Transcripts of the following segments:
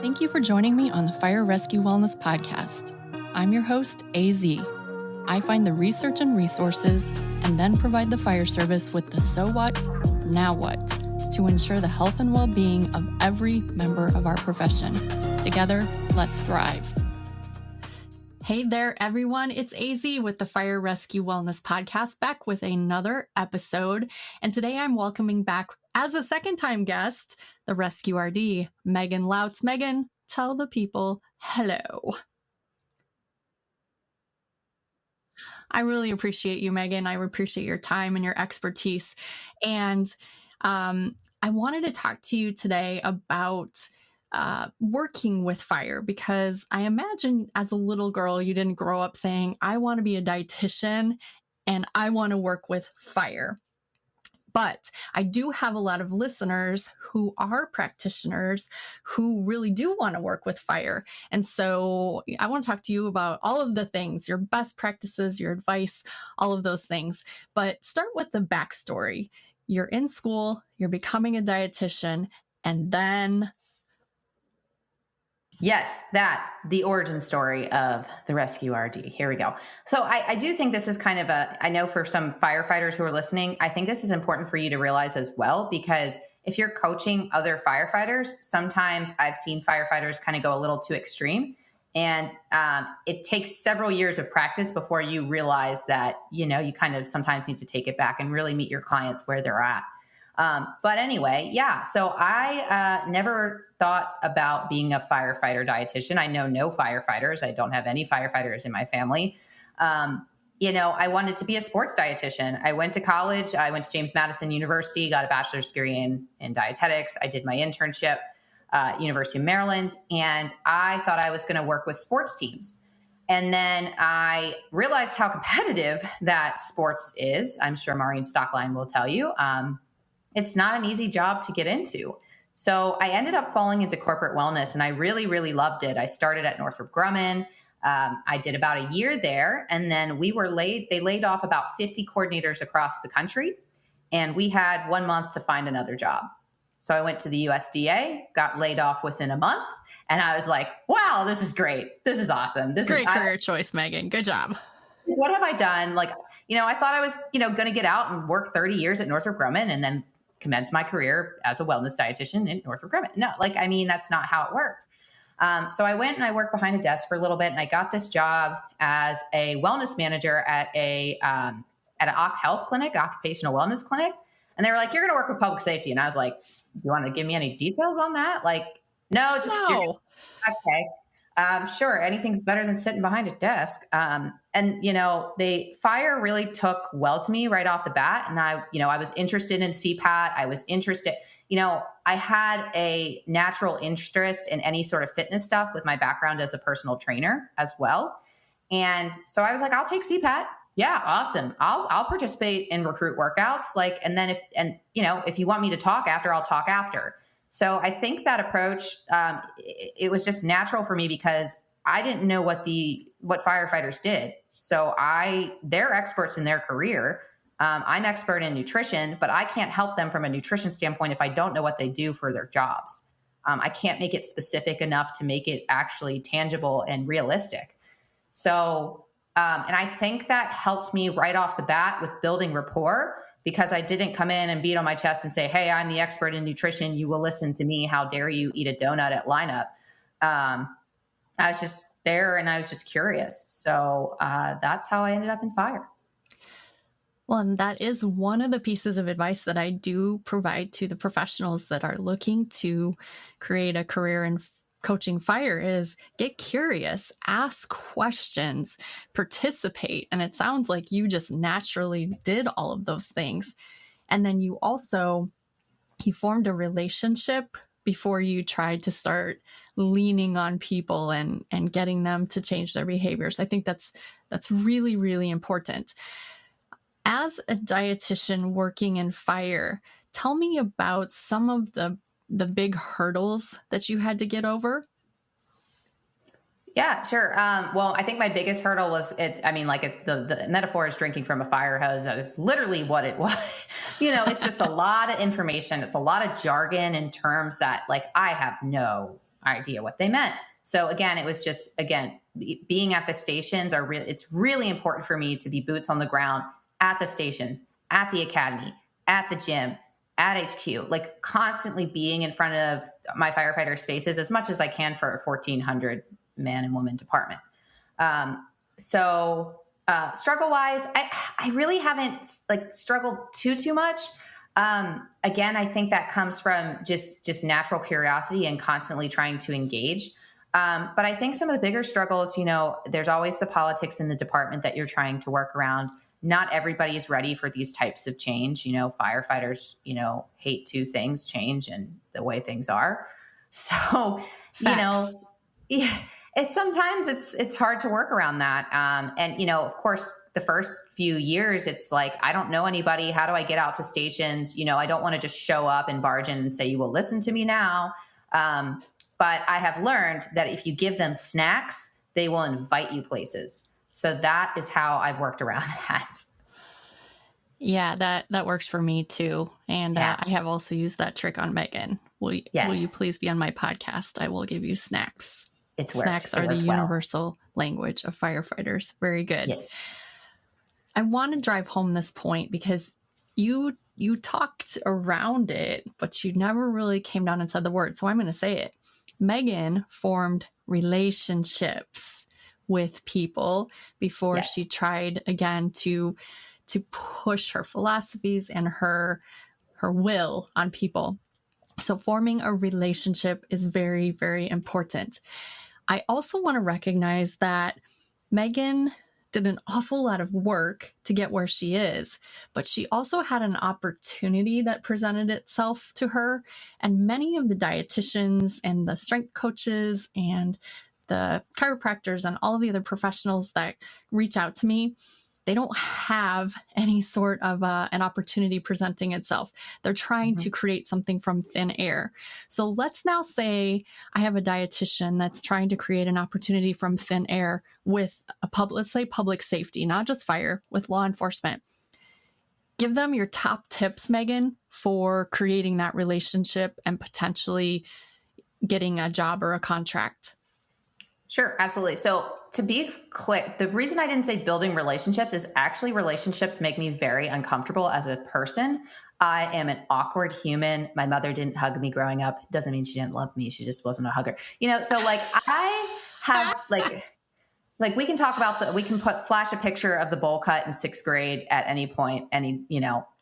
Thank you for joining me on the Fire Rescue Wellness Podcast. I'm your host, AZ. I find the research and resources and then provide the fire service with the so what, now what, to ensure the health and well-being of every member of our profession. Together, let's thrive. Hey there, everyone. It's AZ with the Fire Rescue Wellness Podcast, back with another episode. And today I'm welcoming back as a second-time guest, the Rescue RD, Megan Lautz. Megan, tell the people hello. I really appreciate you, Megan. I appreciate your time and your expertise. And I wanted to talk to you today about working with fire, because I imagine as a little girl, you didn't grow up saying, I want to be a dietitian and I want to work with fire. But I do have a lot of listeners who are practitioners who really do want to work with fire. And so I want to talk to you about all of the things, your best practices, your advice, all of those things. But start with the backstory. You're in school, you're becoming a dietitian, and then... Yes, the origin story of the Rescue RD. Here we go. So I do think this is kind of I know for some firefighters who are listening, I think this is important for you to realize as well, because if you're coaching other firefighters, sometimes I've seen firefighters kind of go a little too extreme. And it takes several years of practice before you realize that, you kind of sometimes need to take it back and really meet your clients where they're at. But anyway, yeah. So I never thought about being a firefighter dietitian. I know no firefighters. I don't have any firefighters in my family. I wanted to be a sports dietitian. I went to college. I went to James Madison University, got a bachelor's degree in dietetics. I did my internship University of Maryland, and I thought I was going to work with sports teams. And then I realized how competitive that sports is. I'm sure Maureen Stockline will tell you. It's not an easy job to get into. So I ended up falling into corporate wellness, and I really, really loved it. I started at Northrop Grumman. I did about a year there, and then they laid off about 50 coordinators across the country, and we had 1 month to find another job. So I went to the USDA, got laid off within a month, and I was like, wow, this is great. This is awesome. Great career choice, Megan. Good job. What have I done? I thought I was, going to get out and work 30 years at Northrop Grumman and then commence my career as a wellness dietitian in Northrop Grumman. No, that's not how it worked. So I went and I worked behind a desk for a little bit, and I got this job as a wellness manager at an health clinic, occupational wellness clinic. And they were like, you're going to work with public safety. And I was like, you want to give me any details on that? No. Okay. Sure. Anything's better than sitting behind a desk. Fire really took well to me right off the bat. And I was interested in CPAT. I was interested, I had a natural interest in any sort of fitness stuff with my background as a personal trainer as well. And so I was like, I'll take CPAT. Yeah. Awesome. I'll participate in recruit workouts. If you want me to talk after, I'll talk after. So I think that approach, it was just natural for me because I didn't know what firefighters did. So they're experts in their career. I'm expert in nutrition, but I can't help them from a nutrition standpoint if I don't know what they do for their jobs. I can't make it specific enough to make it actually tangible and realistic. So, and I think that helped me right off the bat with building rapport, because I didn't come in and beat on my chest and say, hey, I'm the expert in nutrition. You will listen to me. How dare you eat a donut at lineup? I was just there and I was just curious. So that's how I ended up in fire. Well, and that is one of the pieces of advice that I do provide to the professionals that are looking to create a career in coaching fire is get curious, ask questions, participate. And it sounds like you just naturally did all of those things. And then you formed a relationship before you tried to start leaning on people and getting them to change their behaviors. I think that's really, really important. As a dietitian working in fire, tell me about some of the big hurdles that you had to get over. Yeah, sure. Well, I think my biggest hurdle was the metaphor is drinking from a fire hose. That is literally what it was. It's just a lot of information. It's a lot of jargon and terms that I have no idea what they meant. So again, it was just, again, being at the stations it's really important for me to be boots on the ground at the stations, at the academy, at the gym, at HQ, like constantly being in front of my firefighters' faces as much as I can for a 1,400 man and woman department. Struggle wise, I really haven't like struggled too much. Again, I think that comes from just natural curiosity and constantly trying to engage. But I think some of the bigger struggles, there's always the politics in the department that you're trying to work around. Not everybody is ready for these types of change. Firefighters, hate two things: change and the way things are. So, Facts. sometimes it's hard to work around that. And of course, the first few years, it's like, I don't know anybody. How do I get out to stations? I don't want to just show up and barge in and say, you will listen to me now. But I have learned that if you give them snacks, they will invite you places. So that is how I've worked around that. Yeah, that works for me too. And I have also used that trick on Megan. Will you please be on my podcast? I will give you snacks. Snacks are the universal language of firefighters. Very good. Yes. I want to drive home this point because you talked around it, but you never really came down and said the word. So I'm going to say it. Megan formed relationships with people before she tried again to push her philosophies and her will on people. So forming a relationship is very, very important. I also want to recognize that Megan did an awful lot of work to get where she is, but she also had an opportunity that presented itself to her. And many of the dietitians and the strength coaches and the chiropractors and all of the other professionals that reach out to me, they don't have any sort of an opportunity presenting itself. They're trying to create something from thin air. So let's now say I have a dietitian that's trying to create an opportunity from thin air with let's say public safety, not just fire, with law enforcement. Give them your top tips, Megan, for creating that relationship and potentially getting a job or a contract. Sure, absolutely. So to be clear, the reason I didn't say building relationships is actually relationships make me very uncomfortable as a person. I am an awkward human. My mother didn't hug me growing up. Doesn't mean she didn't love me. She just wasn't a hugger. So like I have like we can talk about we can flash a picture of the bowl cut in 6th grade at any point, in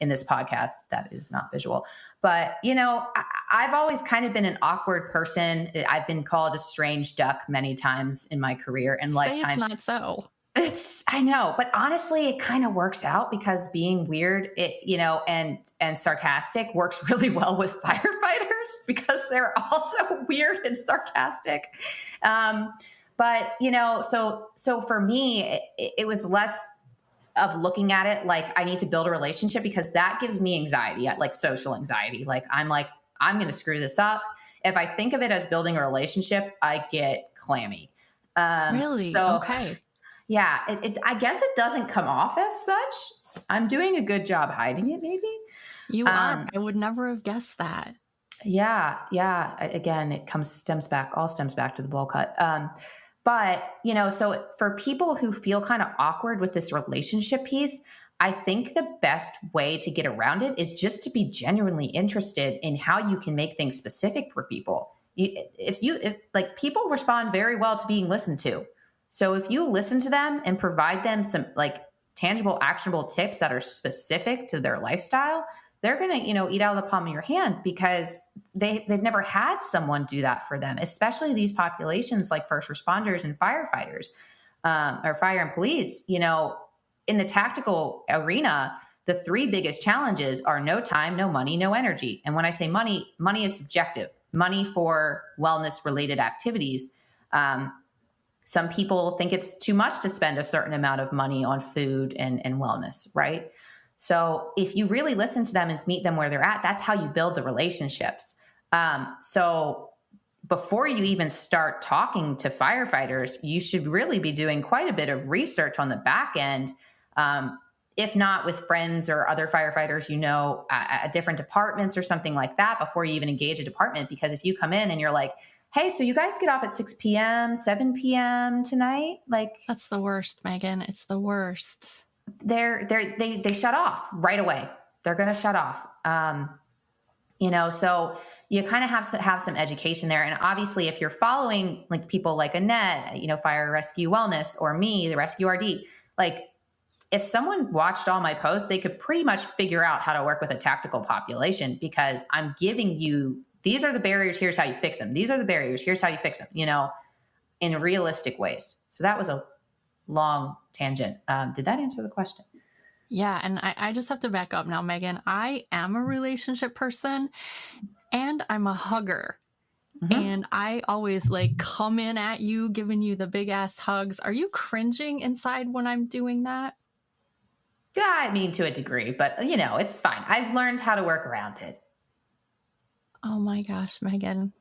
this podcast that is not visual. But, I've always kind of been an awkward person. I've been called a strange duck many times in my career and lifetime. It's not so. I know, but honestly, it kind of works out because being weird, and sarcastic works really well with firefighters because they're also weird and sarcastic. But, so for me, it was less of looking at it like I need to build a relationship because that gives me anxiety, like social anxiety. I'm going to screw this up. If I think of it as building a relationship, I get clammy. Really? Okay. Yeah. I guess it doesn't come off as such. I'm doing a good job hiding it, maybe. You are. I would never have guessed that. Yeah. Yeah. Again, it stems back to the bowl cut. But, so for people who feel kind of awkward with this relationship piece, I think the best way to get around it is just to be genuinely interested in how you can make things specific for people. If people respond very well to being listened to. So if you listen to them and provide them some tangible, actionable tips that are specific to their lifestyle, they're going to, eat out of the palm of your hand because they've never had someone do that for them, especially these populations like first responders and firefighters, or fire and police. In the tactical arena, the 3 biggest challenges are no time, no money, no energy. And when I say money is subjective. Money for wellness related activities. Some people think it's too much to spend a certain amount of money on food and wellness, right? So if you really listen to them and meet them where they're at, that's how you build the relationships. So before you even start talking to firefighters, you should really be doing quite a bit of research on the back end. If not with friends or other firefighters, at different departments or something like that before you even engage a department. Because if you come in and you're like, hey, so you guys get off at 6 p.m., 7 p.m. tonight? Like, That's the worst, Megan. It's the worst. they shut off right away. They're going to shut off. So you kind of have some education there. And obviously if you're following like people like Annette, Fire Rescue Wellness, or me, the Rescue RD, like if someone watched all my posts, they could pretty much figure out how to work with a tactical population, because I'm giving you, these are the barriers. Here's how you fix them. These are the barriers. Here's how you fix them, in realistic ways. So that was a long tangent. Did that answer the question? Yeah. And I just have to back up now, Megan. I am a relationship person and I'm a hugger. Mm-hmm. And I always like come in at you, giving you the big ass hugs. Are you cringing inside when I'm doing that? Yeah, I mean, to a degree, but it's fine. I've learned how to work around it. Oh my gosh, Megan.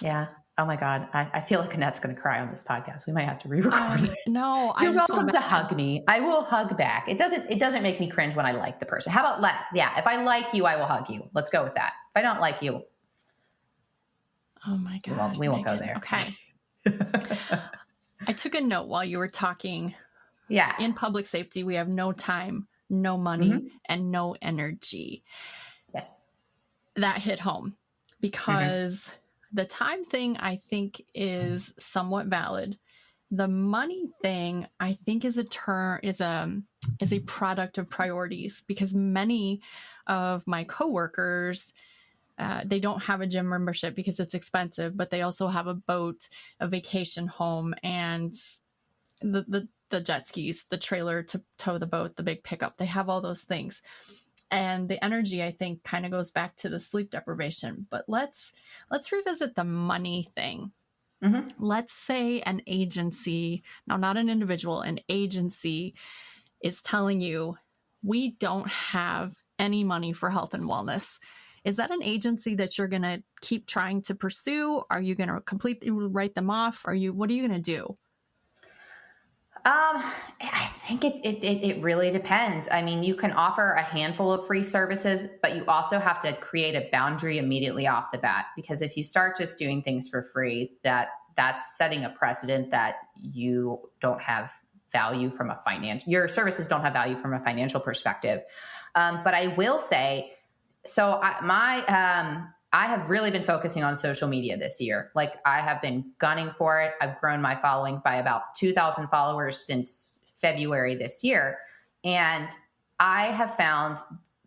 Yeah. Oh my God. I feel like Annette's going to cry on this podcast. We might have to re-record it. No, you're welcome to hug me. I will hug back. It doesn't make me cringe when I like the person. How about if I like you, I will hug you. Let's go with that. If I don't like you. Oh my God. We won't go there. Okay. I took a note while you were talking. Yeah. In public safety, we have no time, no money, and no energy. Yes. That hit home because the time thing I think is somewhat valid. The money thing I think is a product of priorities, because many of my coworkers, they don't have a gym membership because it's expensive, but they also have a boat, a vacation home, and the jet skis, the trailer to tow the boat, the big pickup. They have all those things. And the energy, I think, kind of goes back to the sleep deprivation. But let's revisit the money thing. Mm-hmm. Let's say an agency, now not an individual, an agency is telling you, we don't have any money for health and wellness. Is that an agency that you're going to keep trying to pursue? Are you going to completely write them off? What are you going to do? I think it really depends. I mean, you can offer a handful of free services, but you also have to create a boundary immediately off the bat, because if you start just doing things for free, that's setting a precedent that you don't have value from your services don't have value from a financial perspective. But I will say, so I have really been focusing on social media this year. Like, I have been gunning for it. I've grown my following by about 2,000 followers since February this year. And I have found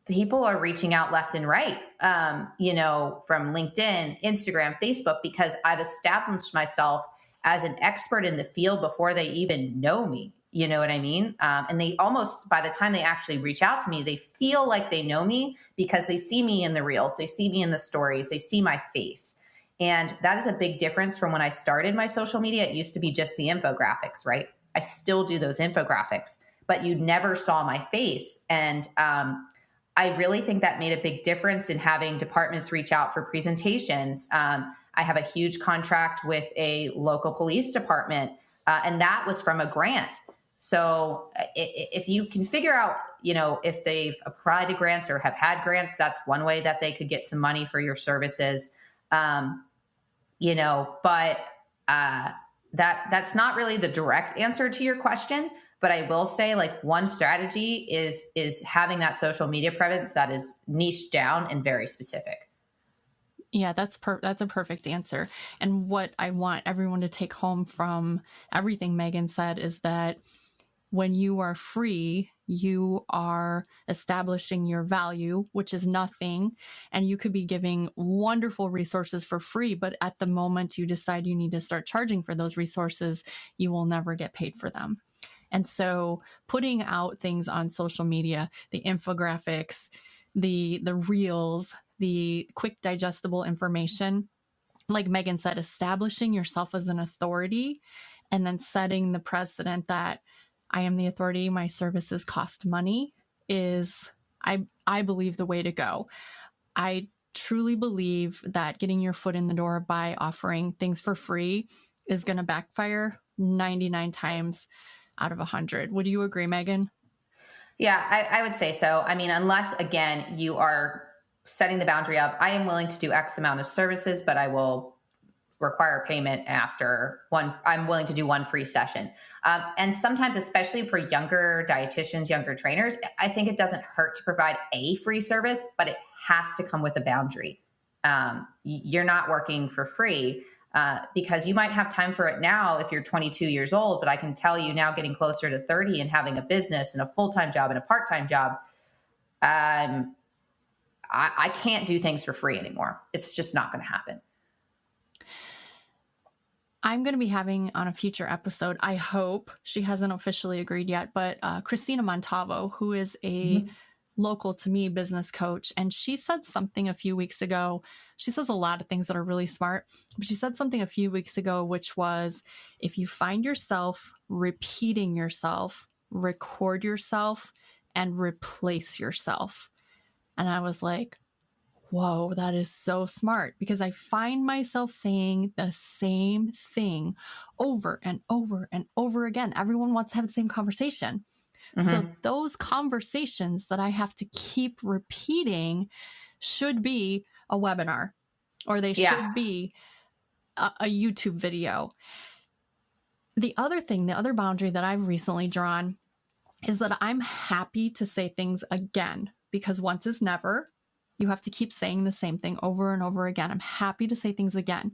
people are reaching out left and right, from LinkedIn, Instagram, Facebook, because I've established myself as an expert in the field before they even know me. You know what I mean? And they almost, by the time they actually reach out to me, they feel like they know me because they see me in the reels, they see me in the stories, they see my face. And that is a big difference from when I started my social media. It used to be just the infographics, right? I still do those infographics, but you never saw my face. And I really think that made a big difference in having departments reach out for presentations. I have a huge contract with a local police department, and that was from a grant. So if you can figure out, if they've applied to grants or have had grants, that's one way that they could get some money for your services. But that's not really the direct answer to your question. But I will say, like, one strategy is having that social media presence that is niched down and very specific. Yeah, that's a perfect answer. And what I want everyone to take home from everything Megan said is that when you are free, you are establishing your value, which is nothing. And you could be giving wonderful resources for free, but at the moment you decide you need to start charging for those resources, you will never get paid for them. And so putting out things on social media, the infographics, the reels, the quick digestible information, like Megan said, establishing yourself as an authority and then setting the precedent that I am the authority, my services cost money is, I believe, the way to go. I truly believe that getting your foot in the door by offering things for free is going to backfire 99 times out of 100. Would you agree, Megan? Yeah, I would say so. I mean, unless, again, you are setting the boundary up, I am willing to do X amount of services, but I will require payment after one. I'm willing to do one free session. And sometimes, especially for younger dietitians, younger trainers, I think it doesn't hurt to provide a free service, but it has to come with a boundary. You're not working for free because you might have time for it now if you're 22 years old, but I can tell you now, getting closer to 30 and having a business and a full-time job and a part-time job, I can't do things for free anymore. It's just not going to happen. I'm going to be having on a future episode, I hope, she hasn't officially agreed yet, but Christina Montavo, who is a local to me business coach. And she said something a few weeks ago. She says a lot of things that are really smart, but she said something a few weeks ago, which was, if you find yourself repeating yourself, record yourself and replace yourself. And I was like, whoa, that is so smart, because I find myself saying the same thing over and over and over again. Everyone wants to have the same conversation. So those conversations that I have to keep repeating should be a webinar, or they should be a YouTube video. The other thing, the other boundary that I've recently drawn is that I'm happy to say things again, because once is never. You have to keep saying the same thing over and over again. I'm happy to say things again,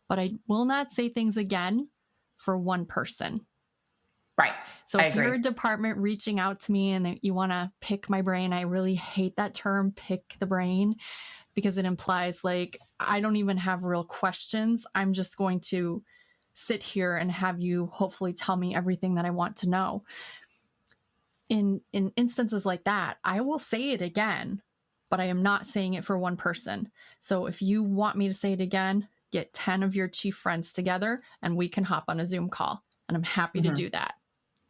but I will not say things again for one person. Right. So if you're a department reaching out to me and you want to pick my brain, I really hate that term, pick the brain, because it implies like I don't even have real questions. I'm just going to sit here and have you hopefully tell me everything that I want to know. In instances like that, I will say it again, but I am not saying it for one person. So if you want me to say it again, get 10 of your chief friends together and we can hop on a Zoom call. And I'm happy to do that.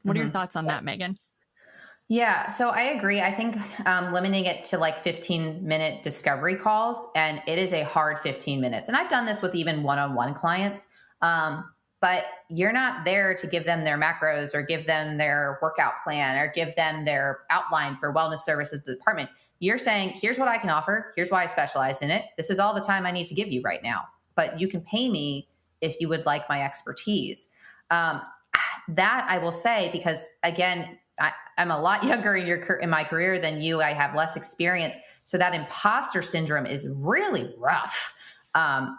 What are your thoughts on that, Megan? Yeah, so I agree. I think limiting it to like 15-minute discovery calls, and it is a hard 15 minutes. And I've done this with even one-on-one clients, but you're not there to give them their macros or give them their workout plan or give them their outline for wellness services of the department. You're saying, here's what I can offer. Here's why I specialize in it. This is all the time I need to give you right now, but you can pay me if you would like my expertise. That I will say, because again, I'm a lot younger in my career than you. I have less experience. So that imposter syndrome is really rough. I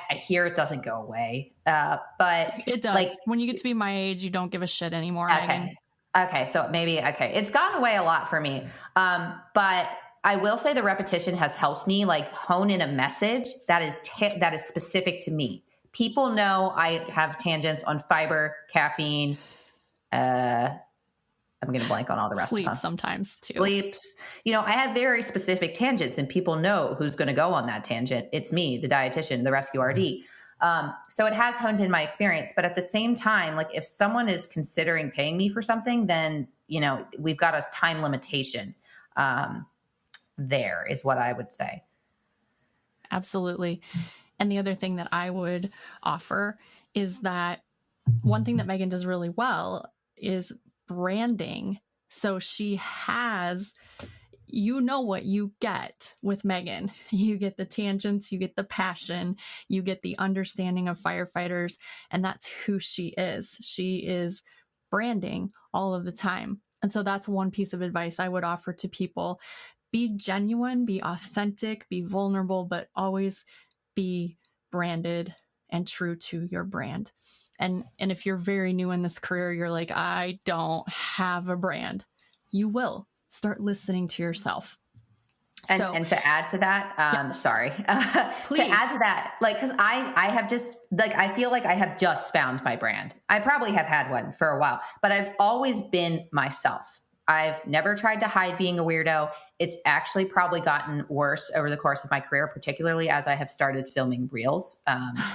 hear it doesn't go away, but it does. Like, when you get to be my age, you don't give a shit anymore. Okay. Okay. So maybe, it's gone away a lot for me. But I will say the repetition has helped me like hone in a message that is specific to me. People know I have tangents on fiber, caffeine. I'm going to blank on all the rest Sleep of them. Sometimes too. Sleeps. I have very specific tangents, and people know who's going to go on that tangent. It's me, the dietitian, the rescue RD. So it has honed in my experience. But at the same time, like if someone is considering paying me for something, then, we've got a time limitation. There is what I would say. Absolutely. And the other thing that I would offer is that one thing that Megan does really well is branding. So she has, what you get with Megan. You get the tangents, you get the passion, you get the understanding of firefighters, and that's who she is. She is branding all of the time. And so that's one piece of advice I would offer to people. Be genuine, be authentic, be vulnerable, but always be branded and true to your brand. And if you're very new in this career, you're like, I don't have a brand. You will. Start listening to yourself. And to add to that, sorry, to add to that, like, cause I have just like, I feel like I have just found my brand. I probably have had one for a while, but I've always been myself. I've never tried to hide being a weirdo. It's actually probably gotten worse over the course of my career, particularly as I have started filming reels,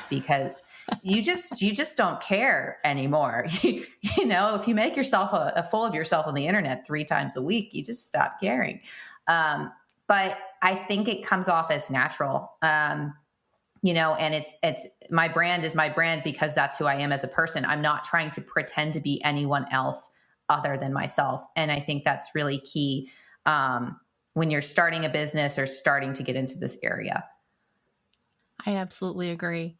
because you just don't care anymore. If you make yourself a fool of yourself on the internet 3 times a week, you just stop caring. But I think it comes off as natural, and it's my brand is my brand because that's who I am as a person. I'm not trying to pretend to be anyone else other than myself. And I think that's really key when you're starting a business or starting to get into this area. I absolutely agree.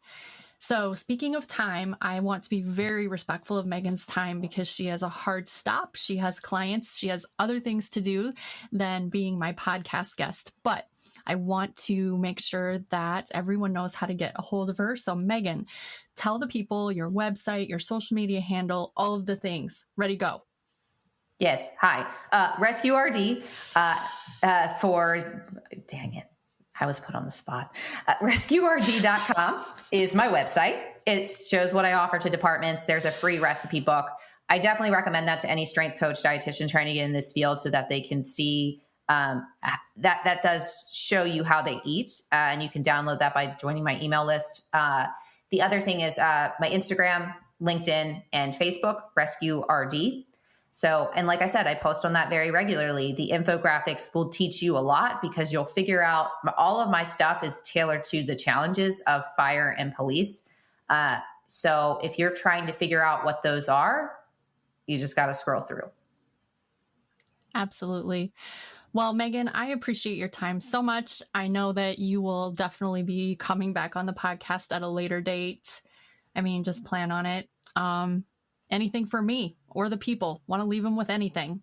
So, speaking of time, I want to be very respectful of Megan's time because she has a hard stop. She has clients, she has other things to do than being my podcast guest. But I want to make sure that everyone knows how to get a hold of her. So, Megan, tell the people your website, your social media handle, all of the things. Ready, go. Yes. Hi. Rescue RD dang it. I was put on the spot. RescueRD.com is my website. It shows what I offer to departments. There's a free recipe book. I definitely recommend that to any strength coach dietitian trying to get in this field so that they can see that does show you how they eat. And you can download that by joining my email list. The other thing is my Instagram, LinkedIn, and Facebook, Rescue RD. So, and like I said, I post on that very regularly. The infographics will teach you a lot because you'll figure out all of my stuff is tailored to the challenges of fire and police. So if you're trying to figure out what those are, you just got to scroll through. Absolutely. Well, Megan, I appreciate your time so much. I know that you will definitely be coming back on the podcast at a later date. I mean, just plan on it. Anything for me or the people? Want to leave them with anything?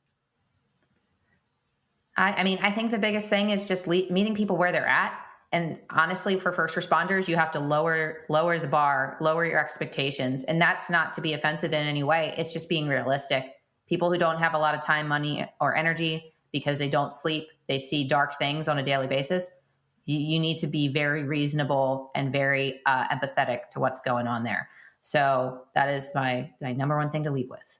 I mean, I think the biggest thing is just meeting people where they're at. And honestly, for first responders, you have to lower the bar, lower your expectations. And that's not to be offensive in any way. It's just being realistic. People who don't have a lot of time, money, or energy because they don't sleep, they see dark things on a daily basis. You need to be very reasonable and very empathetic to what's going on there. So that is my number one thing to lead with.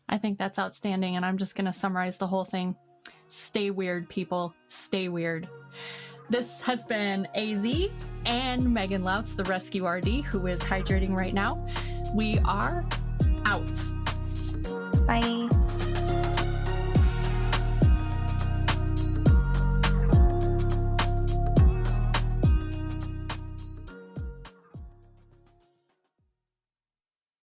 I think that's outstanding. And I'm just going to summarize the whole thing. Stay weird, people. Stay weird. This has been AZ and Megan Lautz-The Rescue RD, who is hydrating right now. We are out. Bye.